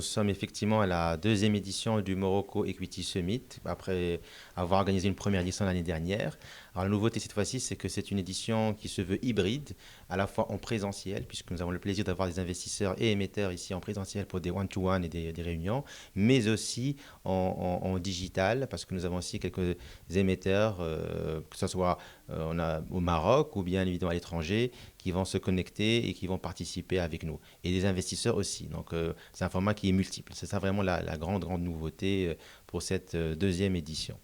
nous sommes effectivement à la deuxième édition du Morocco Equity Summit, après avoir organisé une première édition l'année dernière. Alors la nouveauté cette fois-ci, c'est que c'est une édition qui se veut hybride, à la fois en présentiel, puisque nous avons le plaisir d'avoir des investisseurs et émetteurs ici en présentiel pour des one-to-one et des réunions, mais aussi en digital, parce que nous avons aussi quelques émetteurs, que ce soit on a au Maroc ou bien évidemment à l'étranger, qui vont se connecter et qui vont participer avec nous. Et des investisseurs aussi. Donc c'est un format qui est multiple. C'est ça vraiment la grande, grande nouveauté pour cette deuxième édition.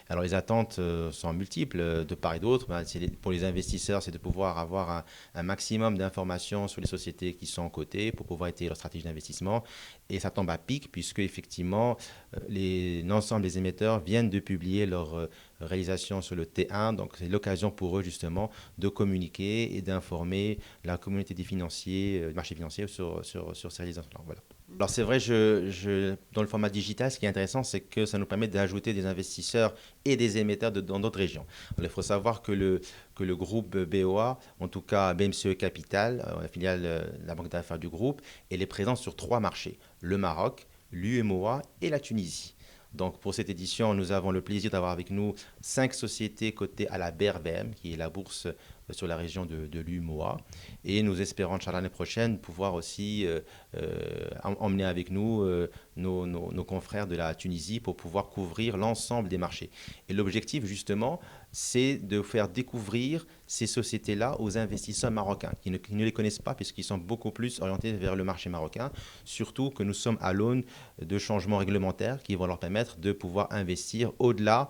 Alors les attentes sont multiples de part et d'autre. Ben, pour les investisseurs, c'est de pouvoir avoir un maximum d'informations sur les sociétés qui sont cotées pour pouvoir étayer leur stratégie d'investissement. Et ça tombe à pic puisque effectivement l'ensemble des émetteurs viennent de publier leur réalisation sur le T1. Donc c'est l'occasion pour eux justement de communiquer et d'informer la communauté des financiers, du marché financier sur ces réalisations. Voilà. Alors c'est vrai, dans le format digital, ce qui est intéressant, c'est que ça nous permet d'ajouter des investisseurs et des émetteurs dans d'autres régions. Alors, il faut savoir que le groupe BOA, en tout cas BMCE Capital, la filiale de la banque d'affaires du groupe, elle est présente sur trois marchés, le Maroc, l'UMOA et la Tunisie. Donc pour cette édition, nous avons le plaisir d'avoir avec nous 5 sociétés cotées à la BRBM, qui est la bourse sur la région de l'UMOA. Et nous espérons, Inch'Allah, l'année prochaine, pouvoir aussi emmener avec nous nos confrères de la Tunisie pour pouvoir couvrir l'ensemble des marchés. Et l'objectif, justement, c'est de faire découvrir ces sociétés-là aux investisseurs marocains qui ne les connaissent pas puisqu'ils sont beaucoup plus orientés vers le marché marocain, surtout que nous sommes à l'aune de changements réglementaires qui vont leur permettre de pouvoir investir au-delà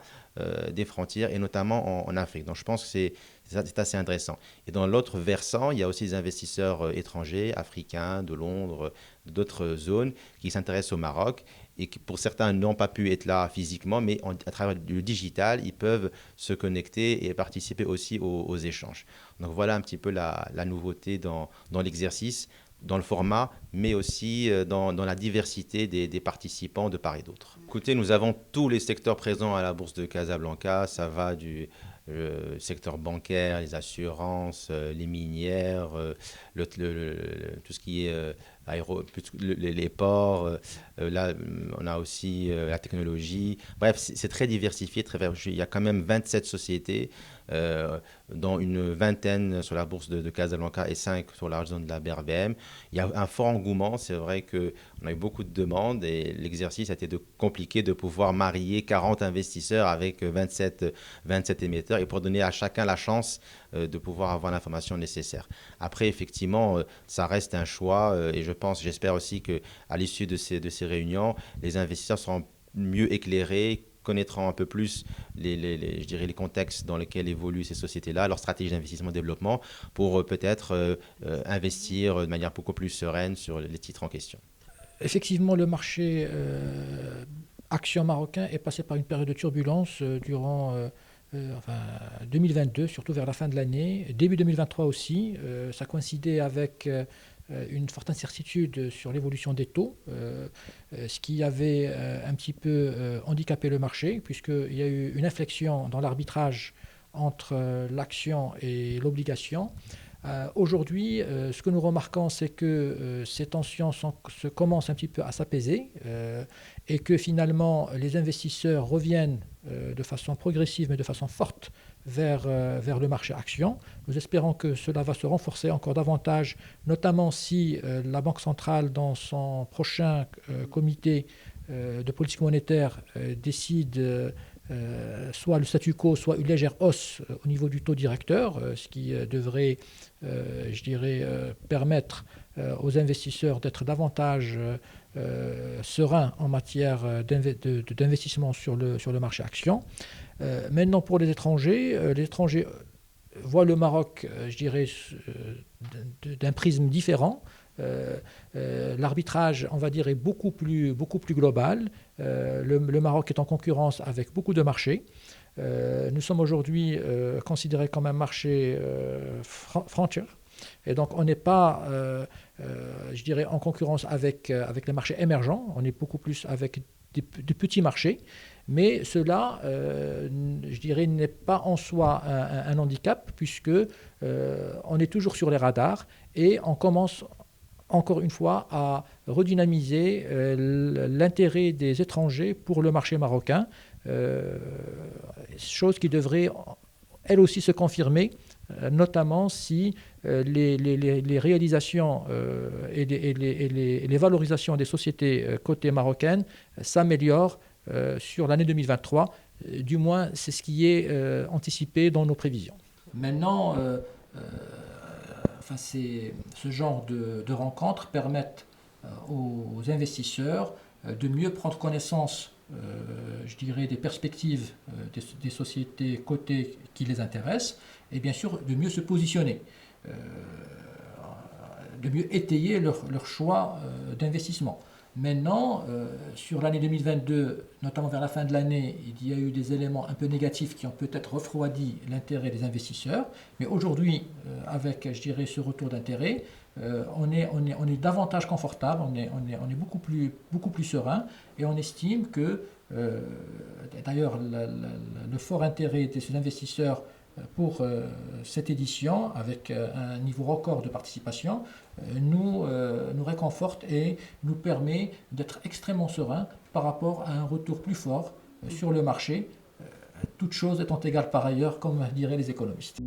des frontières et notamment en Afrique. Donc je pense que c'est assez intéressant. Et dans l'autre versant, il y a aussi des investisseurs étrangers, africains, de Londres, d'autres zones qui s'intéressent au Maroc et qui, pour certains, n'ont pas pu être là physiquement, mais à travers le digital, ils peuvent se connecter et participer aussi aux échanges. Donc voilà un petit peu la nouveauté dans l'exercice, dans le format, mais aussi dans la diversité des participants de part et d'autre. Écoutez, nous avons tous les secteurs présents à la bourse de Casablanca. Ça va du secteur bancaire, les assurances, les minières, tout ce qui est les ports. Là, on a aussi la technologie. Bref, c'est très diversifié. Il y a quand même 27 sociétés, dont une vingtaine sur la bourse de Casablanca et 5 sur la zone de la BRBM. Il y a un fort engouement. C'est vrai qu'on a eu beaucoup de demandes et l'exercice a été compliqué de pouvoir marier 40 investisseurs avec 27 émetteurs et pour donner à chacun la chance de pouvoir avoir l'information nécessaire. Après, effectivement, ça reste un choix et j'espère aussi qu'à l'issue de ces réunions, les investisseurs seront mieux éclairés, connaîtront un peu plus je dirais les contextes dans lesquels évoluent ces sociétés-là, leur stratégie d'investissement et développement pour peut-être investir de manière beaucoup plus sereine sur les titres en question. Effectivement, le marché action marocain est passé par une période de turbulence durant enfin, 2022, surtout vers la fin de l'année, début 2023 aussi. Ça coïncidait avec une forte incertitude sur l'évolution des taux, ce qui avait un petit peu handicapé le marché, puisqu'il y a eu une inflexion dans l'arbitrage entre l'action et l'obligation. Aujourd'hui, ce que nous remarquons, c'est que ces tensions commencent un petit peu à s'apaiser et que finalement les investisseurs reviennent de façon progressive mais de façon forte vers le marché action. Nous espérons que cela va se renforcer encore davantage, notamment si la Banque centrale, dans son prochain comité de politique monétaire, décide soit le statu quo, soit une légère hausse au niveau du taux directeur, ce qui devrait, je dirais, permettre aux investisseurs d'être davantage sereins en matière d'investissement sur le marché action. Maintenant, pour les étrangers voient le Maroc, je dirais, d'un prisme différent. L'arbitrage, on va dire, est beaucoup plus global. Le Maroc est en concurrence avec beaucoup de marchés. Nous sommes aujourd'hui considérés comme un marché frontier. Et donc, on n'est pas, je dirais, en concurrence avec les marchés émergents. On est beaucoup plus avec des petits marchés. Mais cela, je dirais, n'est pas en soi un handicap, puisque on est toujours sur les radars et on commence encore une fois, à redynamiser l'intérêt des étrangers pour le marché marocain, chose qui devrait elle aussi se confirmer, notamment si les réalisations et les valorisations des sociétés cotées marocaines s'améliorent sur l'année 2023. Du moins, c'est ce qui est anticipé dans nos prévisions. Maintenant, ce genre de rencontres permettent aux investisseurs de mieux prendre connaissance, je dirais, des perspectives des sociétés cotées qui les intéressent, et bien sûr de mieux se positionner, de mieux étayer leur choix d'investissement. Maintenant, sur l'année 2022, notamment vers la fin de l'année, il y a eu des éléments un peu négatifs qui ont peut-être refroidi l'intérêt des investisseurs. Mais aujourd'hui, avec, je dirais, ce retour d'intérêt, on est davantage confortable, on est beaucoup plus serein, et on estime que, d'ailleurs, le fort intérêt de ces investisseurs pour cette édition, avec un niveau record de participation, nous réconforte et nous permet d'être extrêmement serein par rapport à un retour plus fort sur le marché, toutes choses étant égales par ailleurs, comme diraient les économistes.